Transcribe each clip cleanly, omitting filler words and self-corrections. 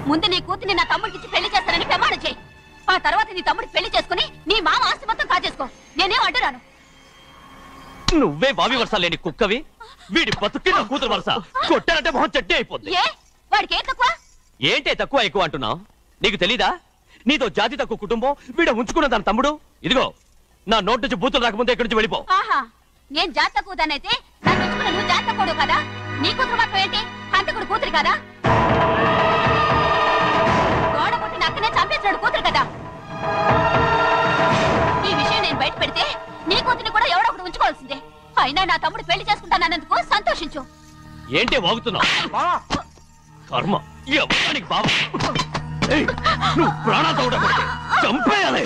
ముందు నీ కూతుర్ని నా తమ్ముడికి పెళ్లి చేస్తానని ప్రమాణం చేయి. ఆ తర్వాత నీ తమ్ముడికి పెళ్లి చేసుకుని నీ మామ ఆస్తి మొత్తం కాజేసుకో. నేనేం అడ్డురాను. నువ్వే బావి వరుస లేని కుక్కవి. వీడి బతుక్కి నా కూతురు వరుస. కొట్టానంటే మొహం చెట్టే అయిపోద్ది. వాడికి ఏం తక్కువ? ఏంటే తక్కువ ఎక్కువ అంటున్నావు? నీకు తెలీదా? నీతో జాతి తక్కువ కుటుంబం వీడ ఉంచుకున్న దాని తమ్ముడు. ఇదిగో నా నోటి నుంచి బూతులు రాకముందే ఇక్కడి నుంచి వెళ్ళిపో. ఆహా, నేను జాతి తక్కువదానైతే నన్ను ఉంచుకున్న నువ్వు జాతి తక్కువడు కదా. నీ కూతురు మాత్రం ఏంటి? హంతకుడు కూతురు కదా. గోడ పుట్టిన అక్కనే చంపేసినాడు కూతురు కదా. ఈ విషయం నేను బయట పెడితే నీ కూతురిని కూడా ఎవడో ఒకటి ఉంచుకోవాల్సిందే. అయినా నా తమ్ముడు పెళ్లి చేసుకుంటానన్నందుకు సంతోషించు. ఏంటి వాగుతున్నావు? కర్మ ఎవరికి బావ. నువ్వు ప్రాణాలతో ఉండకూడదు. చంపేయాలి.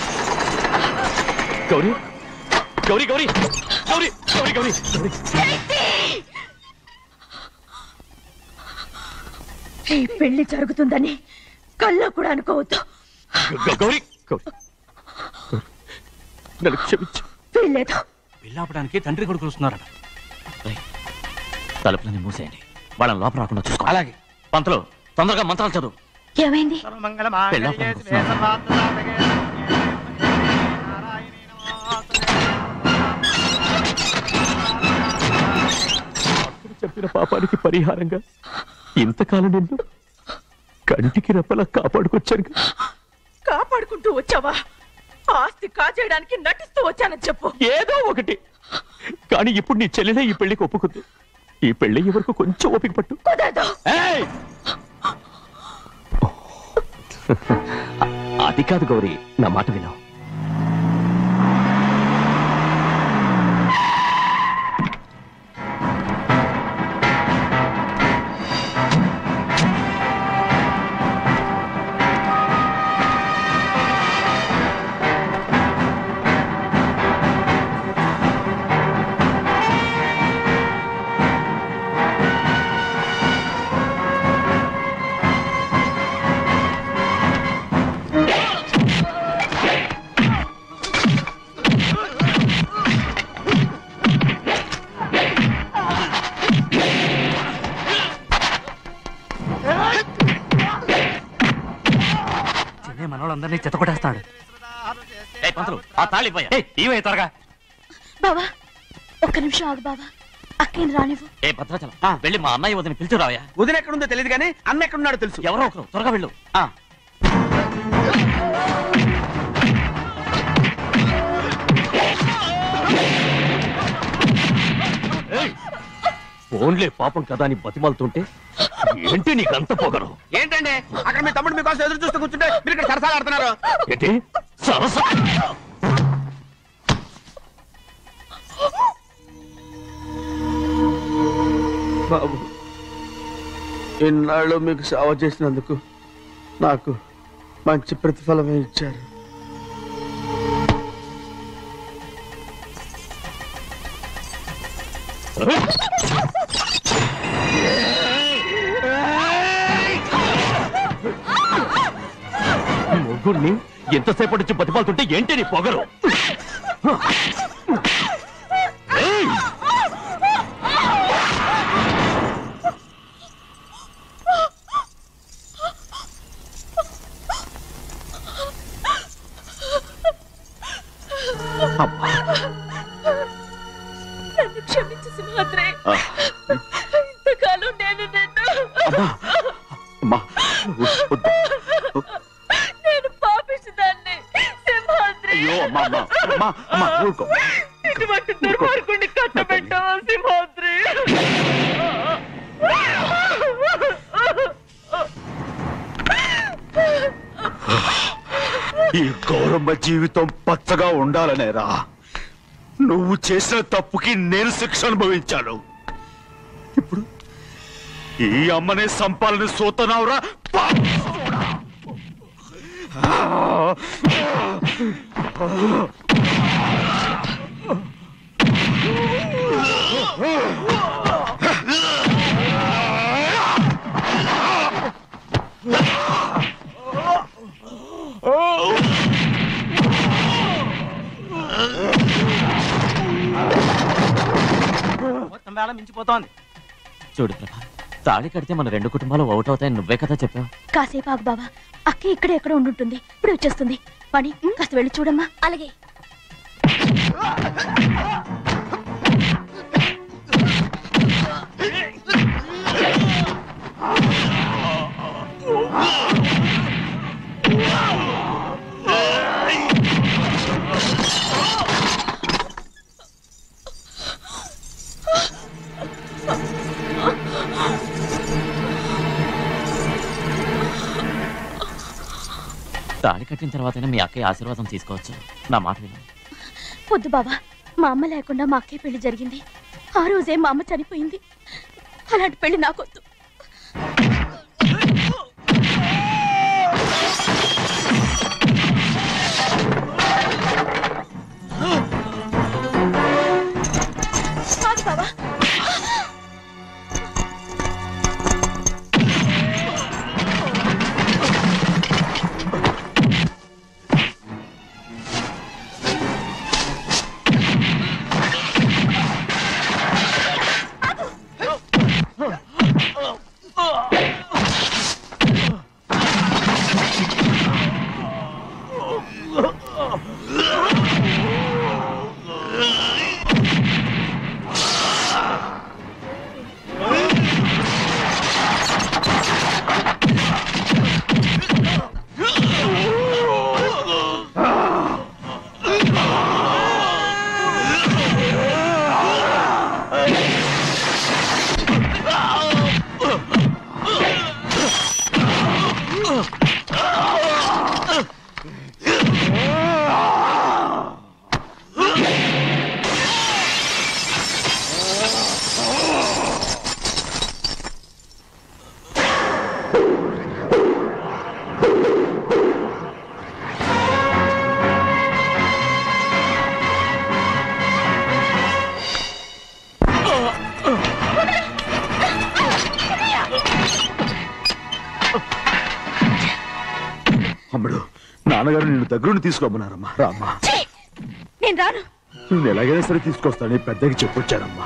గౌరీ గౌరీ గౌరీ గౌరీ గౌరీ గౌరీ ఈ పెళ్లి జరుగుతుందని కల్లో కూడా అనుకోవద్దు. గౌరీ గౌరీ నన్ను క్షమించు. వీల్లేదు. పెళ్ళాపడానికి తండ్రి కొడుకులు వస్తున్నారట. తలుపులని మూసేయండి. వాళ్ళని లోపల రాకుండా చూసుకో. అలాగే. పంతులు తొందరగా మంత్రాలు చదువు. ఏమైంది? చెప్పిన పాపానికి పరిహారంగా ఇంతకాలం నిన్ను కంటికి రెప్పలా కాపాడుకొచ్చాను. కాపాడుకుంటూ వచ్చావా? ఆస్తి కాజేయడానికి నటిస్తూ వచ్చానని చెప్పు. ఏదో ఒకటి. కానీ ఇప్పుడు నీ చెల్లెలే ఈ పెళ్లికి ఒప్పుకుంది. ఈ పెళ్లి వరకు కొంచెం ఓపిక పట్టు. అది కాదు గౌరీ, నా మాట విను. మనోళ్ళందరినీ చెత్తకొట్టేస్తాడు. త్వరగా బావా, ఒక్క నిమిషం ఆగు బావా. అక్కేం రానివ్వు. ఏ భద్రాచలం వెళ్ళి మా అన్నయ్య వదిన పిలిచిరావయ్యా. వదిన ఎక్కడుందో తెలియదు కానీ అన్న ఎక్కడున్నాడో తెలుసు. ఎవరో ఒకరు త్వరగా వెళ్ళు. ఫోన్లే పాపం కదా అని బతిమాలుతుంటే ఏంటి నీకంత పొగరు? ఏంటండి అక్కడ మీ తమ్ముడు మీకోసం ఎదురు చూస్తూ కూర్చుంటే మీరు ఇక్కడ సరసాలు ఆడుతున్నారు. ఏంటి సరస? బాబు, ఇన్నాళ్ళు మీకు సేవ చేసినందుకు నాకు మంచి ప్రతిఫలమే ఇచ్చారు. ముగ్గురిని ఎంతసేపటి నుంచి బతిమాలుతుంటే ఏంటి నీ పొగరు? నన్ను క్షమించు సింహాద్రి. ఇంతకాలం నేను నేను పాపిస్తుదాన్ని సింహాద్రి. ఇటువంటి దుర్మార్గుడిని కట్టబెట్టావా సింహాద్రి? ఈ గౌరమ్మ జీవితం పచ్చగా ఉండాలనేరా నువ్వు చేసిన తప్పుకి నేను శిక్ష అనుభవించాను. ఇప్పుడు ఈ అమ్మనే సంపాలని సోతనావురా. మొత్తం వేళ మించిపోతోంది. చూడు ప్రభా, తాళి కడితే మన రెండు కుటుంబాలు అవుతాయని నువ్వే కదా చెప్పావు. కాసేపు ఆగు బావా, అక్క ఇక్కడ ఎక్కడ ఉండుంటుంది, ఇప్పుడు వచ్చేస్తుంది. పని కాస్త వెళ్ళి చూడమ్మా. అలాగే. తాళి కట్టిన తర్వాతైనా మీ అక్కయ్య ఆశీర్వాదం తీసుకోవచ్చు. నా మాట విను. వద్దు బావా, మా అమ్మ లేకుండా మా అక్కయ్య పెళ్లి జరిగింది. ఆ రోజే మా అమ్మ చనిపోయింది. అలాంటి పెళ్లి నాకొద్దు. బావా, అమ్మడు, నాన్నగారు నిన్ను దగ్గరుండి తీసుకోమన్నారమ్మా. రామ్మా. నేను రాను. నేను ఎలాగైనా సరే తీసుకొస్తాను, పెద్దకి చెప్పొచ్చారమ్మా.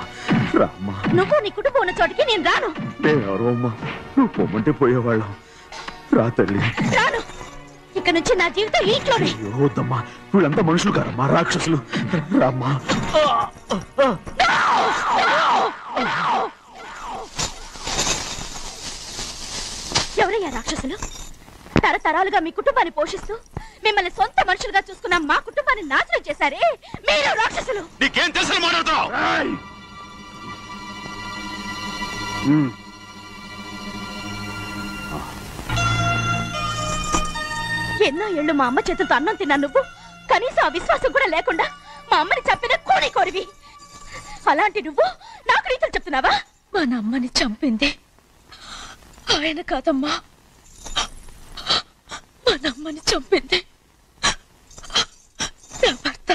రామ్మా. నువ్వు నీ కుటుంబం ఉన్న చోటికి నేను రాను. మేమెవరో అమ్మా, నువ్వు పొమ్మంటే పోయేవాళ్ళం. రా తల్లి. రాను. ఇక్కడ నుంచి నా జీవితం ఇంట్లోనే. వద్దమ్మా, వీళ్ళంతా మనుషులు కారమ్మా, రాక్షసులు. రామ్మా. ఎవరయ్యా రాక్షసులు? తరతరాలుగా మీ కుటుంబాన్ని పోషిస్తూ మిమ్మల్ని సొంత మనుషులుగా చూసుకున్న మా కుటుంబాన్ని నాశనం చేశారే మీరు రాక్షసులు. నీకేం తెలుసు మాట్లాడుతున్నావు? ఎన్నో ఏళ్ళు మా అమ్మ చేతులతో అన్నం తిన్నా నువ్వు కనీసం ఆ విశ్వాసం కూడా లేకుండా మా అమ్మని చంపిన కోడి కోరివి. అలాంటి నువ్వు నాకు రీతులు చెప్తున్నావా? మా అమ్మని చంపింది ఆయన కాదమ్మా, మా అమ్మని చంపింది నా భర్త.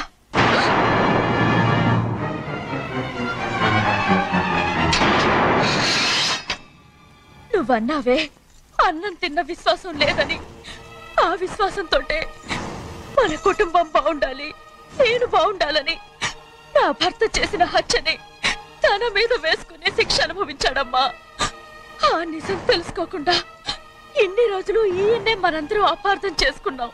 నువ్వన్నావే అన్నం తిన్న విశ్వాసం లేదని. ఆ విశ్వాసంతో మన కుటుంబం బాగుండాలి, నేను బాగుండాలని నా భర్త చేసిన హత్యని తన మీద వేసుకునే శిక్ష అనుభవించాడమ్మా. ఆ నిజం తెలుసుకోకుండా ఇన్ని రోజులు ఈయన్నే మనందరం అపార్థం చేసుకున్నాం.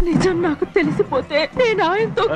నిజం నాకు తెలిసిపోతే నేను ఆయనతో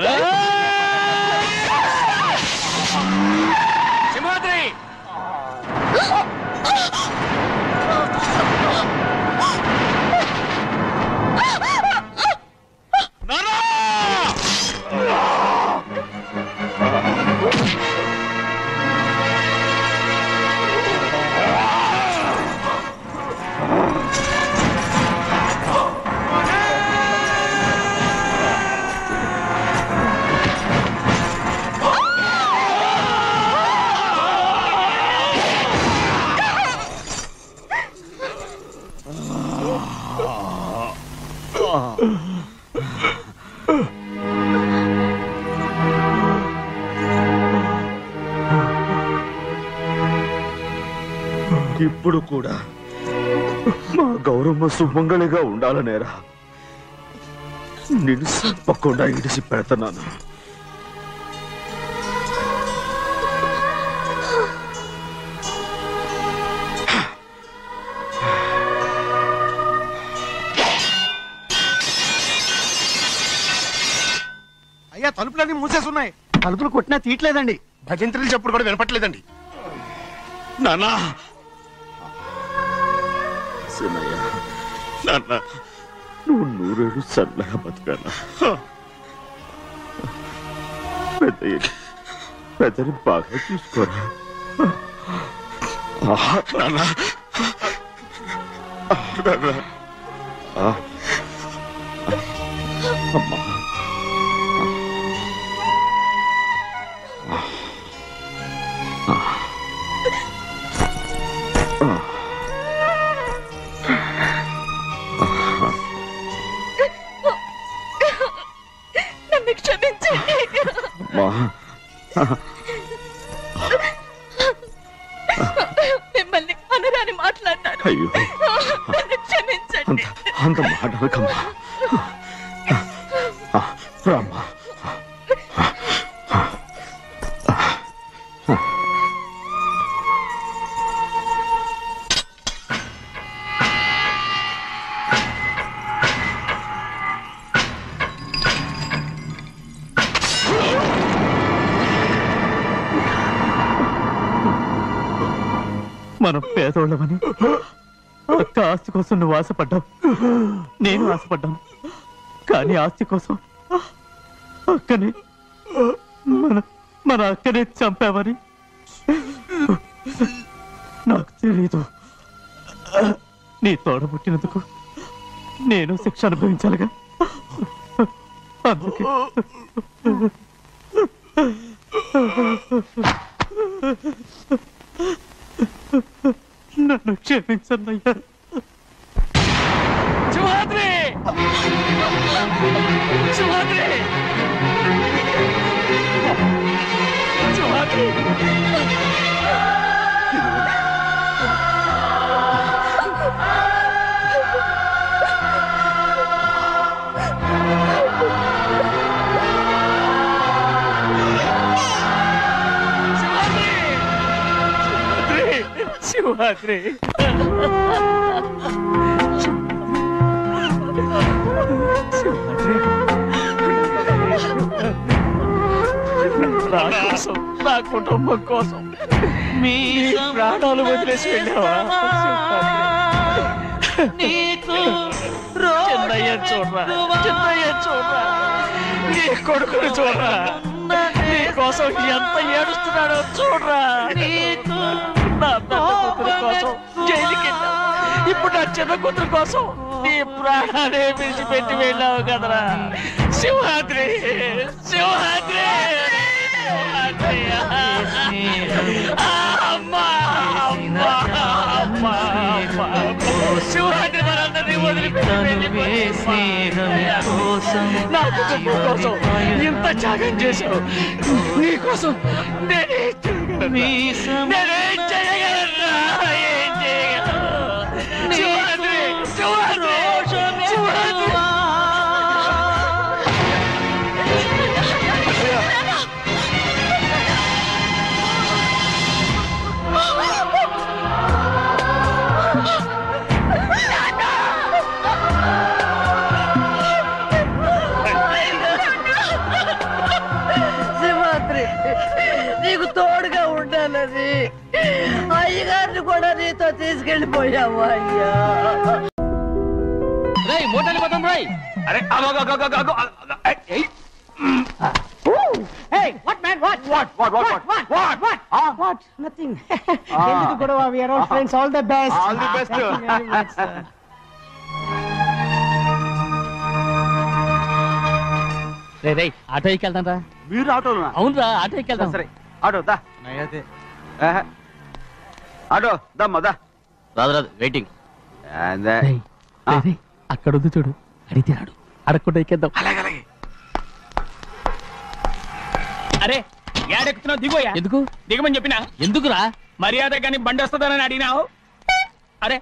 ఇప్పుడు కూడా మా గౌరమ్మ సుమంగళిగా ఉండాలనేరా నేను తప్పకుండా ఇడిసి పెడతాను. అయ్యా తలుపులన్నీ మూసేస్తున్నాయి. తలుపులు కొట్టినా తీయట్లేదండి. భజంత్రులు చెప్పుడు కూడా వినపట్లేదండి. నానా సినయ్య, నాన్న నువ్వు 100 ఏళ్ళు చల్లగా బతకాలా. పెద్దని బాగా చూసుకోరా నాన్న. అమ్మా నన్ను క్షమించండి. మిమ్మల్ని అనరాని మాట్లాడినాను. అయ్యో నన్ను క్షమించండి. అంత మాటలకమ్మా. రామ్మా. మనం పేదోళ్ళమని అక్క ఆస్తి కోసం నువ్వు ఆశపడ్డావు, నేను ఆశపడ్డాను. కానీ ఆస్తి కోసం అక్కని మన అక్కనే చంపావని నాకు తెలీదు. నీ తోడ పుట్టినందుకు నేను శిక్ష అనుభవించాలిగా. అందుకే నన్ను క్షమించన్నయ్యా. శివాద్రి! శివాద్రి! శివాద్రి! శివాద్రి! నా కోసం, నా కుటుంబం కోసం మీ ప్రాణాలు వదిలేసి వెళ్ళావా? చిన్నయ్య చూడరా, చిన్నయ్య చూడరా, నీ కొడుకుని చూడరా, నీ కోసం ఎంత ఏడుస్తున్నాడో చూడరా. నా పెద్ద కూతురు కోసం జైలుకి వెళ్ళావు, ఇప్పుడు నా చిన్న కూతురు కోసం నీ ప్రాణాలే విడిచిపెట్టి వెళ్ళావు కదరా. శివాద్రి! శివాద్రి! అమ్మా! అమ్మా! అమ్మా! శివాద్రి మనందరినీ వదిలిపెట్టి నా కుటుంబం కోసం ఇంత త్యాగం చేశావు. నీ కోసం నేనేం చేయగలరా? ఏం చేయగలను? శివాద్రి! శివాద్రి! శివాద్రి! నీకు తోడుగా ఉండాలని అయ్యగారిని కూడా నీతో తీసుకెళ్ళిపోయావు. అయ్యా మోటార్లు పోతాం రాయ్. అరే ఆటో ఎక్కి వెళ్తాం రా. మీరు ఆటోనా? అవునరా, ఆటో ఎక్కి వెళ్తాం. సరే ఆటో దా. ఆటో దమ్మా దా. రాదు రాదు, వెయిటింగ్. అక్కడ ఉంది చూడు, అడిగితే రాడు, అడగకుండా ఎక్కేద్దాం. అరే ఏడెక్కుతున్నావు? దిగోయా. ఎందుకు దిగమని చెప్పినా? ఎందుకురా? మర్యాద కానీ బండి వస్తుందని అడిగినావు. అరే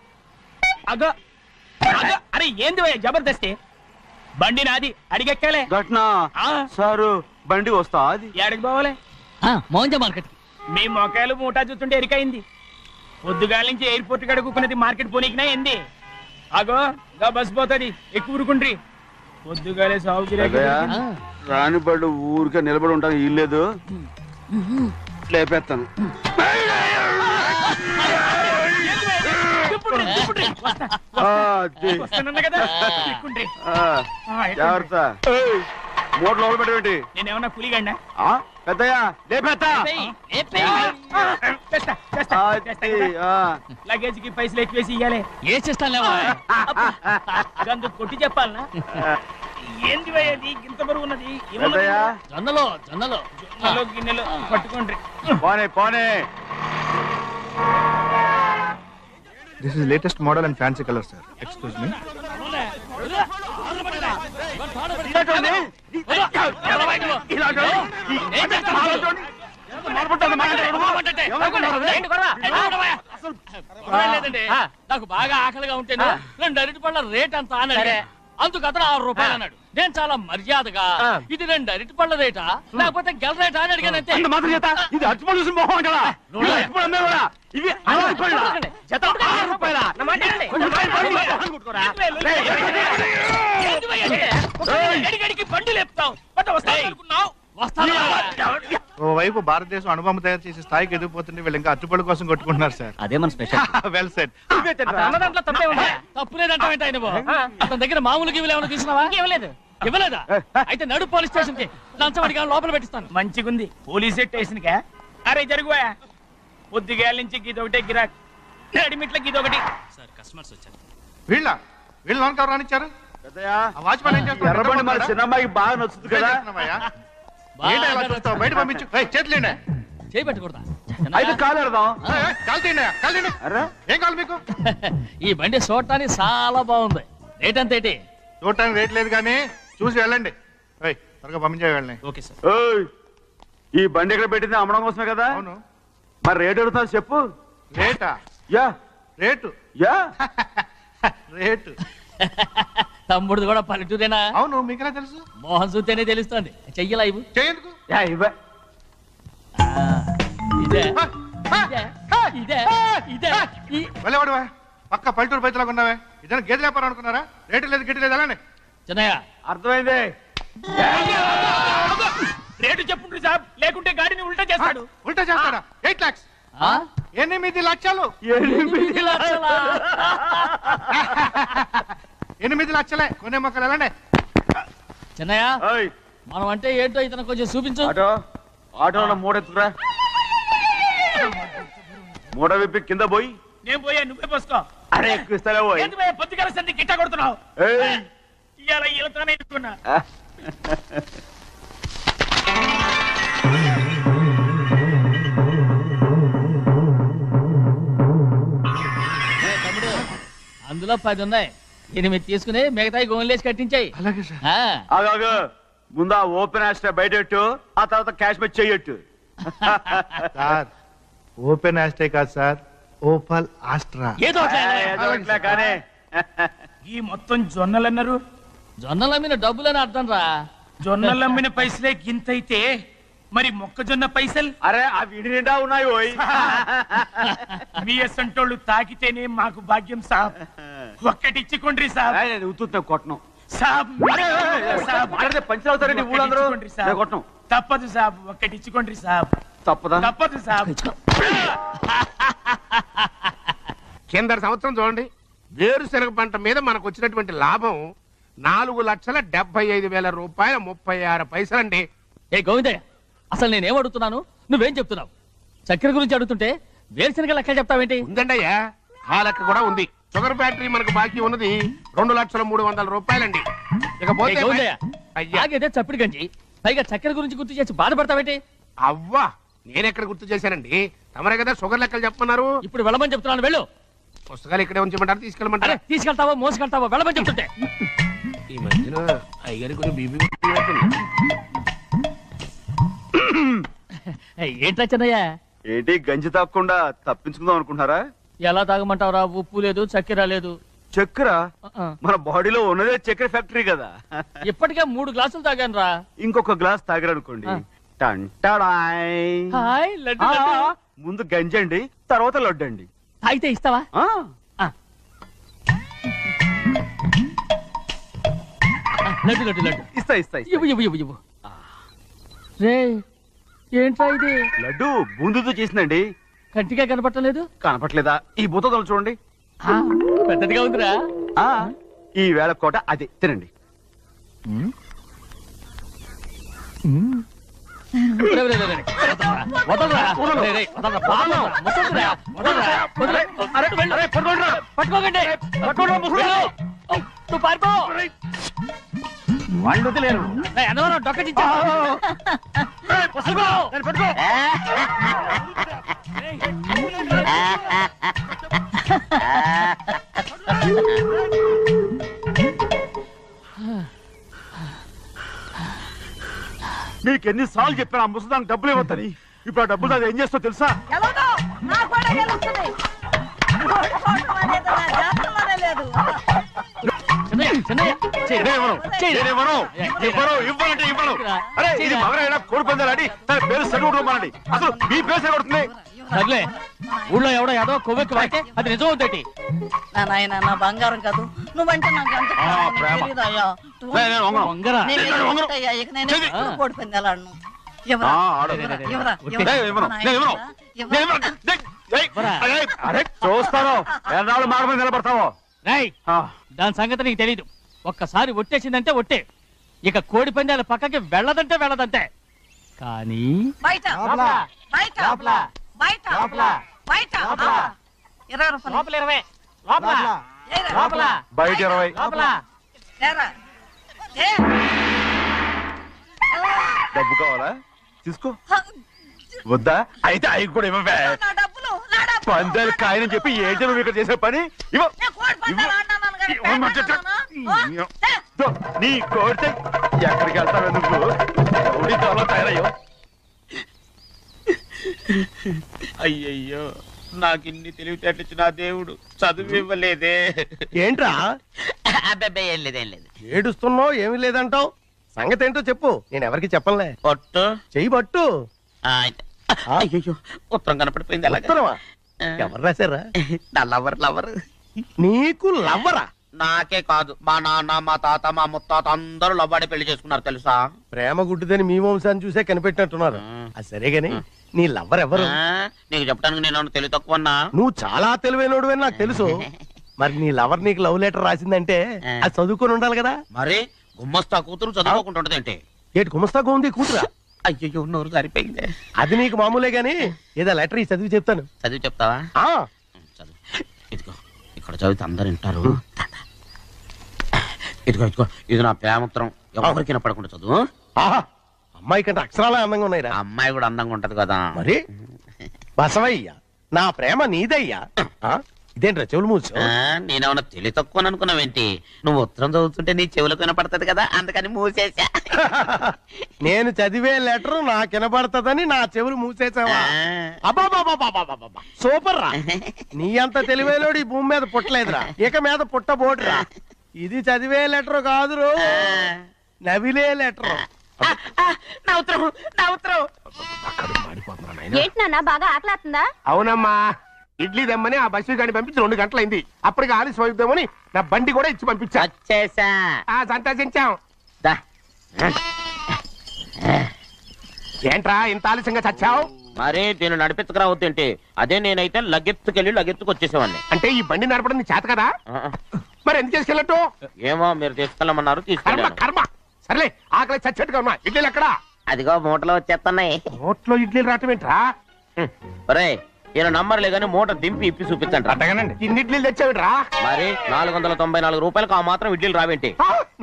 అగో అగో, అరే ఏంది జబర్దస్తి? బండి నాది అడిగెక్కాలే ఘటన సారు బండి వస్తా అది ఏడికి పోవాలే మౌంజ మార్కెట్ మీ మొక్కలు మూటా చూస్తుంటే ఎరికైంది పొద్దుగాల నుంచి ఎయిర్పోర్ట్ కడుక్కున్నది మార్కెట్ పోనీకినా ఏంది ఆగో గా బస్ పోతుంది ఎక్కువ ఊరుకుండ్రి పొద్దుగాలే సాగు రాని బళ్ళు ఊరికే నిలబడి ఉంటాను ఇల్లేదు లేపేస్తాను జాగ్రత్త మూట లోపల పెట్టేటి నేనేమన్నా పులిగండా పెద్దయ్యా లేపేస్తా లగేజ్ కి పైసలు ఎక్కువేసి ఇయ్యాలి ఏ చేస్తాను గందు కొట్టి చెప్పాలనా ఏంది అది ఇంత బరువు ఉన్నది జొన్నలో జొన్నలో గిన్నెలో పట్టుకోండి పోనే పోనే this is latest model and fancy colour sir excuse me నాకు బాగా ఆకలిగా ఉంటేనే 2 అరటిపళ్ళ రేట్ అంత అన్నాడు అందుకు అతను 6 రూపాయలు అన్నాడు నేను చాలా మర్యాదగా ఇది 2 అరటిపళ్ళ రేటా లేకపోతే గెల రేటా అని అడిగానంతే ఇది అచ్చుపడి చూసి మొహం అంటారా ఇవి బండి లేపుతావు ఓవైపు భారతదేశం అణుబాంబు తయారు చేసే స్థాయికి ఎదిగిపోతుంటే వీళ్ళు ఇంకా అట్టుపడి కోసం కొట్టుకుంటున్నారు సార్ అదే మన స్పెషల్ వెల్ సెట్ తప్పు లేదంటే అతని దగ్గర మామూలు గివ్వులు ఏమైనా తీసుకున్నావా ఇవ్వలేదా అయితే నడు పోలీస్ స్టేషన్ కి లంచం అడిగా లోపల పెట్టిస్తాను మంచిగుంది పోలీస్ స్టేషన్ కా అరే జరుగుయా పొద్దుగాల నుంచి గీదొకటే గిరాక్ అడిమిట్ల గీదొకటి సార్ కస్టమర్స్ వచ్చారు వీళ్ళ లోన్ కవర్ రానిచ్చారు వాచ్మెన్ ఏం చేస్తారు ఎర్రబండి మన చిన్నమ్మాయికి బాగా నచ్చుతుంది కదా బయట పంపించు చేతులేండి చేయి పెట్టకూడదా అయితే కాలు ఎడదాం ఏం కావాలి మీకు ఈ బండి చూడటానికి చాలా బాగుంది రేట్ అంత ఏంటి చూడటానికి రేట్ లేదు కానీ చూసి వెళ్ళండి త్వరగా పంపించే వెళ్ళండి ఓకే సార్ ఈ బండి ఎక్కడ పెట్టింది అమ్మడం కోసమే కదా అవును మరి రేట్ అడుగుతా చెప్పు రేటా యా రేటు యా రేటు తమ్ముడు కూడా పల్లెటూరేనా అవును మీకెలా తెలుసు మోహన్ చూస్తేనే తెలుస్తుంది చెయ్యలా ఇవ్వు చేయందుకు యా ఇవ్వ ఇదే ఇదే ఇదే వెళ్ళేవాడువా పక్క పల్లెటూరు బయటలాగా ఉన్నావే ఇదైనా గేదె వ్యాపారం అనుకున్నారా రేటు లేదు గిట్టు లేదు అలానే చిన్నయ్య అర్థమైంది రేటు చెప్పుండ్రి సాబ్ లేకుంటే గాడిని ఉల్టా చేస్తాడు ఉల్టా చేస్తాడా 8 lakhs 8 లక్షలు 8 లక్షలే కొనే మొక్కలు ఎలాండి చిన్నయ్య మనం అంటే ఏంటో ఇతను కొంచెం చూపించు ఆటోలో మూడెత్తుకురా మూడ విప్పి కింద పోయి నేను పోయా నువ్వే పోసుకో అరే ఎక్కువ ఇస్తాలే పోయి పొద్దుగాల సంధి గిట్ట కొడుతున్నావు ఇవాళ ఈలతోనే ఎత్తుకున్నా తమ్ముడు అందులో 10 ఉన్నాయి 8 తీసుకుని మిగతాయి గోన్లేసి కట్టించాయి అలాగే సార్ ఆగాగు ముందు ఆ ఓపెన్ ఆస్ట్రా బయటెట్టు ఆ తర్వాత క్యాష్ మెచ్ చెయ్యట్టు సార్ ఓపెన్ ఆస్ట్రే కాదు సార్ ఓపల్ ఆస్ట్రా ఏదో కానీ ఈ మొత్తం జొన్నలన్నారు జొన్నల మీద డబ్బులని అర్థం రా జొన్నలమ్మిన పైసలే గింతైతే మరి మొక్కజొన్న పైసలు అరే ఆ విడి నిండా ఉన్నాయి ఓయ్ మీ అసంటోళ్ళు తాకితేనే మాకు భాగ్యం సాబ్ ఒక్కటిచ్చుకోండి సాబ్ ఉత్తున్నా కొట్టను సాబ్ పంచర్ అవుతారండి ఊళ్ళందరూ కొట్టను తప్పదు సాబ్ ఒక్కటిచ్చుకోండి సాబ్ తప్పదా తప్పదు సాబ్ కింద సంవత్సరం చూడండి వేరుశనగ పంట మీద మనకు వచ్చినటువంటి లాభం 4,75,000 రూపాయల 36 పైసలండి. ఏ గోవిందయ్య అసలు నేనేం అడుగుతున్నాను నువ్వేం చెప్తున్నావు? చక్కెర గురించి అడుగుతుంటే వేరుశనగ లెక్క చెప్తావేంటి? ఉందండి అయ్యా, ఆ లెక్క కూడా ఉంది. షుగర్ ఫ్యాక్టరీ మనకు బాకీ ఉన్నది 2,03,00,000 రూపాయలండి. ఇకపోతే చప్పిడి గంజి పైగా చక్కెర గురించి గుర్తు చేసి బాధపడతావేంటి? అవ్వా నేనెక్కడ గుర్తు చేశానండి, తమరే కదా షుగర్ లెక్కలు చెప్పమన్నారు. ఇప్పుడు వెళ్ళమని చెప్తున్నాను, వెళ్ళు. పుస్తకాలు ఇక్కడే ఉంచమంటారు, తీసుకెళ్ళమంటారా? తీసుకెళ్తావా మోసుకెళ్తావా వెళ్ళమని చెప్తుంటే. ఈ మధ్యన అయ్యారు కొన్ని బీబీ ఏంట్రా చిన్నయ్య, ఏంటి గంజి తాగకుండా తప్పించుకుందాం అనుకుంటున్నారా? ఎలా తాగమంటావురా? ఉప్పు లేదు, చక్కెర లేదు. చక్కెర మన బాడీలో ఉన్నదే చక్కెర ఫ్యాక్టరీ కదా. ఇప్పటికే 3 గ్లాసులు తాగాను రా. ఇంకొక గ్లాస్ తాగారనుకోండి హాయ్ లడ్డు లడ్డు. ముందు గంజండి, తర్వాత లడ్డండి. అయితే ఇస్తావా? లడ్డు లడ్డు లడ్డు ఇస్తా ఇస్తా ఇవ్వు ఇవ్వు ఇవ్వు ఇవ్వు. రే ఏంట్రా ఇది? లడ్డు బూందుతో చేసిందండి. కంటిగా కనపట్టలేదు. కనపట్లేదా? ఈ బూతలు చూడండి, పెద్దదిగా ఉందిరా. ఈ వేళ కోట అదే తినండి. వాళ్ళు వదిలేరు. డొక్క నీకెన్నిసార్లు చెప్పాను ఆ ముసదానికి డబ్బులు ఇవ్వద్దని. ఇప్పుడు ఆ డబ్బులు అది ఏం చేస్తో తెలుసా? కోడి పందాలని తన పేరు సరిగొట్టుకోమనండి. అసలు మీ పేరు సరిగొడుతుంది. సర్లే, ఊళ్ళో ఎవడో ఏదో కొవ్వెక్కి వాడితే అది నిజం అవుతాయి. నా బంగారం కాదు నువ్వంటే నాకు కోడి పందాలను చూస్తాను ఎన్నాళ్ళు మాట మీద నిలబడతావో. దాని సంగతి నీకు తెలీదు. ఒక్కసారి ఒట్టేసిందంటే ఒట్టే. ఇక కోడి పందాల పక్కకి వెళ్ళదంటే వెళ్ళదంతే. కానీ బయట బయట బయట బయట 20 బయట 20 డబ్బు కావాలా? తీసుకో. వద్దా? అయితే అవి కూడా ఇవ్వవే. పందాలు కాయని చెప్పి ఏంటి నువ్వు ఇక్కడ చేసే పని? నీ కోరితే ఎక్కడికి వెళ్తావే నువ్వు? త్వరలో తయారయ్యో. అయ్యయ్యో, నాకు ఇన్ని తెలివితేటచ్చిన దేవుడు చదువు ఇవ్వలేదే. ఏంట్రా? అబ్బాయి ఏం లేదు. ఏడుస్తున్నావు, ఏమీ లేదంటావు. సంగతి ఏంటో చెప్పు, నేను ఎవరికి చెప్పనులే. పట్టు చెయ్యి పట్టు. అయ్యో, ఉత్తరం కనపడిపోయింది. ఉత్తరమా? ఎవరు రాశారా? నా లవర్. నీకు లవ్వరా? నాకే కాదు, మా నాన్న, మా తాత, మా ముత్తాత అందరూ లవ్వాడి పెళ్లి చేసుకున్నారు తెలుసా. ప్రేమ గుడ్డిదని మీ వంశాన్ని చూసే కనిపెట్టినట్టున్నారు. అది సరే గాని నీ లవ్వర్ ఎవరు? నీకు చెప్పడానికి నేను తెలివి తక్కువన్నా? నువ్వు చాలా తెలివైనోడువని నాకు తెలుసు. మరి నీ లవర్ నీకు లవ్ లెటర్ రాసిందంటే అది చదువుకొని ఉండాలి కదా. మరి గుమ్మస్తా కూతురు చదువుకోకుండా ఉంటదేంటి? ఏటి గుమ్మస్తా గోంది కూతురా? అయ్యో, నోరు సరిపోయింది. అది నీకు మామూలే గాని ఏదో లెటర్ ఈ చదివి చెప్తాను. చదివి చెప్తావా? చదువు. ఇదిగో ఇక్కడ చదివితే అందరు వింటారు. ఇదిగో ఇది నా ప్రేమోత్తరం. ఎవరికి వినపడకుండా చదువు. అమ్మాయి కంటే అక్షరాలే అందంగా ఉన్నాయి. అమ్మాయి కూడా అందంగా ఉంటది కదా. మరి బసవయ్య, నా ప్రేమ నీదయ్యా. ఇదేంట్రా చెవులు మూసు? నేనేమన్నా తెలివి తక్కువ అనుకున్నావేంటి? నువ్వు ఉత్తరం చదువుతుంటే నీ చెవులకు వినపడుతుంది కదా, అందుకని మూసేసా. నేను చదివే లెటర్ నాకు వినపడుతుందని నా చెవులు మూసేసావా? అబ్బాబాబాబాబాబాబా, సూపర్ రా. నీ అంత తెలివేలోడు ఈ భూమి మీద పుట్టలేదురా, ఇక మీద పుట్టబోటురా. ఇది చదివే లెటర్ కాదురు, నవిలే లెటర్. ఏంటి నాన్న బాగా ఆకలాతుందా? అవునమ్మా, ఇడ్లీ దమ్మని ఆ బస్సు గాని పంపించి 2 గంటలైంది. అప్పటికి ఆలస్యం అవుతామని నా బండి కూడా ఇచ్చి పంపించా. సంతోషించాం. ఏంట్రా ఇంత ఆలస్యంగా చచ్చావు? మరి దీన్ని నడిపెత్తుకురావద్దేంటి? అదే నేనైతే లగెత్తుకెళ్ళి లగెత్తుకు వచ్చేసేవాడిని. అంటే ఈ బండి నడపడం నీ చేత కదా? మరి ఎందుకు తీసుకెళ్ళట్టు? ఏమో మీరు తీసుకెళ్ళమన్నారు, తీసుకెళ్ళాను. కర్మ. సర్లే, ఆకలి చచ్చేట్టుగా ఉన్నా. ఇడ్లీలు ఎక్కడా? అదిగో మూటలో వచ్చేస్తున్నాయి. మూటలో ఇడ్లీలు రావటం ఏంట్రా? రే, ఈయన నంబర్లే గానీ మూట దింపి ఇప్పి చూపించండి. అట్టగానండి. ఇన్ని ఇడ్లీలు తెచ్చావిడ్రా? మరి 494 రూపాయలకు ఆ మాత్రం ఇడ్లీలు రావేంటి?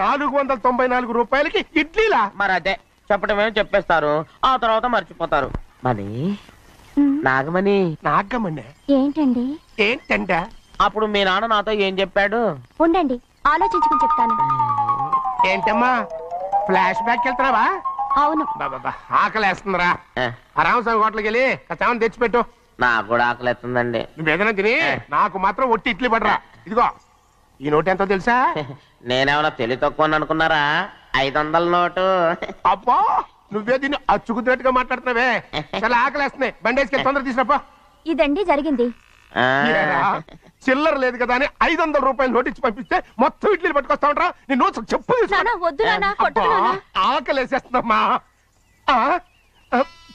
494 రూపాయలకి ఇడ్లీలా? మరి అదే చెప్పడమే చెప్పేస్తారు, ఆ తర్వాత మర్చిపోతారు. మరి నాగమణి ఏంటండి? ఏంటంట? అప్పుడు మీ నాన్న నాతో ఏం చెప్పాడు? ఉండండి ఆలోచించుకుని చెప్తాను. ఏంటమ్మా, ఫ్లాష్ బ్యాక్ వెళ్తున్నావా? అవును. ఆకలేస్తుందిరా. ఆ రామస్వామి హోటల్కి వెళ్ళి చామని తెచ్చిపెట్టు. నాకు కూడా ఆకలేస్తుందండి. నువ్వేదైనా తిని నాకు మాత్రం ఒట్టి ఇడ్లీ పడరా. ఇదిగో ఈ నోటు ఎంతో తెలుసా? నేనేమన్నా తెలివి తక్కువ అనుకున్నారా? 500 నోటు. అబ్బా నువ్వే దీన్ని అచ్చుకుతున్నట్టుగా మాట్లాడుతున్నావే. చాలా ఆకలేస్తున్నాయి, బండేసుకెళ్ళి తొందర తీసినప్ప. ఇదండి జరిగింది. చిల్లర లేదు కదా అని 500 రూపాయలు నోటు ఇచ్చి పంపిస్తే మొత్తం ఇడ్లీలు పట్టుకొస్తా ఉంటా. నీ నోట్స్ చెప్పు. ఆకలేసేస్తుందమ్మా.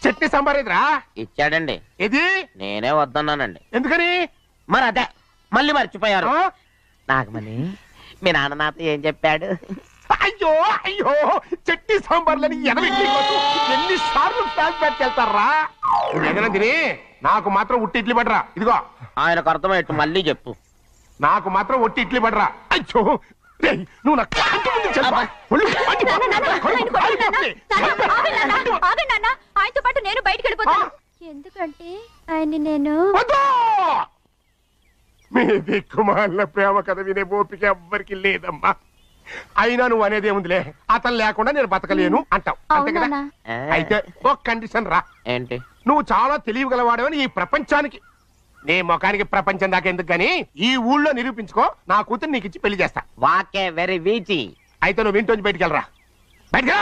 చట్నీ సాంబార్ ఎదురా ఇచ్చాడండి. ఇది నేనే వద్దన్నానండి. ఎందుకని? మరి అదే మళ్ళీ మర్చిపోయారు. నాగమణి మీ నాన్న నాతో ఏం చెప్పాడు? అయ్యో అయ్యో చట్నీ సాంబార్లని ఎన్నిసార్లు ప్యాక్ పెట్టుకెళ్తారా? ఏదైనా తిని నాకు మాత్రం ఉట్టి ఇడ్లీ పడరా. ఇదిగో ఆయనకు అర్థమయ్యట్టు మళ్ళీ చెప్పు. నాకు మాత్రం ఒట్టి ఇడ్లీ పడరా. అయ్యో నువ్వు నాకు ఆయనతో పాటు నేను బయటకు వెళ్ళిపోతాను. ఎందుకంటే ఆయన నేను మీ దిక్కుమాల ప్రేమ కథ వినే ఓపిక ఎవ్వరికి లేదమ్మా. అయినా నువ్వు అనేది ఏముందిలే, అతను లేకుండా నేను బతకలేను అంటావు అంతే కదా. అయితే ఒక కండిషన్ రా. ఏంటి? నువ్వు చాలా తెలియగలవాడవని ఈ ప్రపంచానికి, నీ ముఖానికి ప్రపంచం దాకా ఎందుకు గానీ ఈ ఊళ్ళో నిరూపించుకో. నా కూతురు నీకు ఇచ్చి పెళ్లి చేస్తా. వాకే వెరీ వీచి. అయితే నువ్వు ఇంటి బయటికి వెళ్ళరా. బయటగా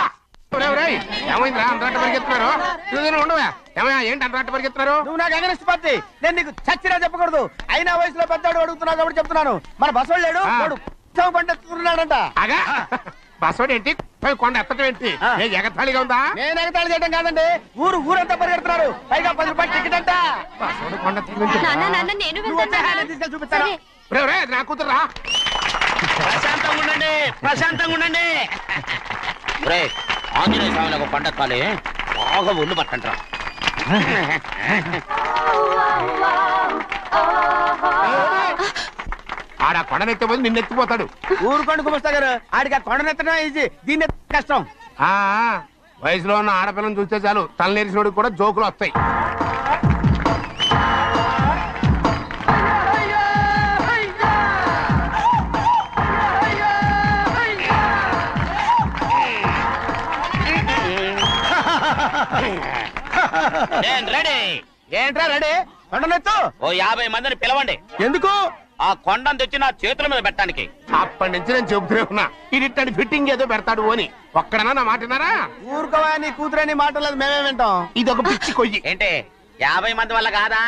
ఏమైందిరా అంతరాట పరిగెత్తున్నారు? ఉండవా ఏమయ్యా? ఏంటి అంతరాట పరిగెత్తున్నారు? నువ్వు నాకు అగనిస్ట్ పార్టీ. నేను నీకు చచ్చినా చెప్పకూడదు. అయినా వయసులో పెద్దవాడు అడుగుతున్నావు కాబట్టి చెప్తున్నాను. మన బసవాడు లేడు, వాడు పండుతున్నాడంట. అగా బసవాడు ఏంటి? కొండ ఎత్తడం ఏంటి? ఎగతాళిగా ఉందా? నేను ఎగతాళి చేయడం కాదండి, ఊరంతా పరిగెడుతున్నారు. పైగా 10 రూపాయలు టికెట్ అంట. బసవాడు కొండ తీసుకెళ్ళి చూపిస్తాను. నా కూతురా. ప్రశాంతంగా ఉండండి, ప్రశాంతంగా ఉండండి. ఆంజనేయ స్వామికి పండక్కాలి, బాగా ఒళ్ళు పట్టంటారా. ఆడ కొండనెత్తే పోతే నిన్నెత్తిపోతాడు. ఊరుకోండి కుమస్తా గారు, ఆడికి ఆ కొండనెత్తడం ఈజీ, దీన్ని కష్టం. వయసులో ఉన్న ఆడపిల్లని చూస్తే చాలు తలనేరిసినోడికి కూడా జోకులు వస్తాయి. ఏంట్రా రెడీ? కొండనెత్తు. ఓ 50 మందిని పిలవండి. ఎందుకు? ఆ కొండను తెచ్చి నా చేతుల మీద పెట్టడానికి. అప్పటి నుంచి నేను చెబుతూనే ఉన్నా, ఇది ఫిట్టింగ్ ఏదో పెడతాడు అని. ఒక్కడనా నా మాట విన్నారా? ఊరుకోవా, నీ కూతురని మాటలేదు, మేమే వింటాం. ఇది ఒక పిచ్చి కొయ్యి. ఏంటి 50 మంది వల్ల కాదా?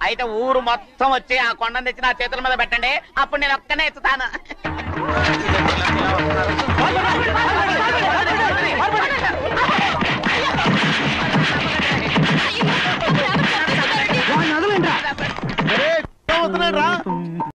అయితే ఊరు మొత్తం వచ్చి ఆ కొండను తెచ్చి నా చేతుల మీద పెట్టండి, అప్పుడు నేను ఒక్కనే ఎత్తుతాను.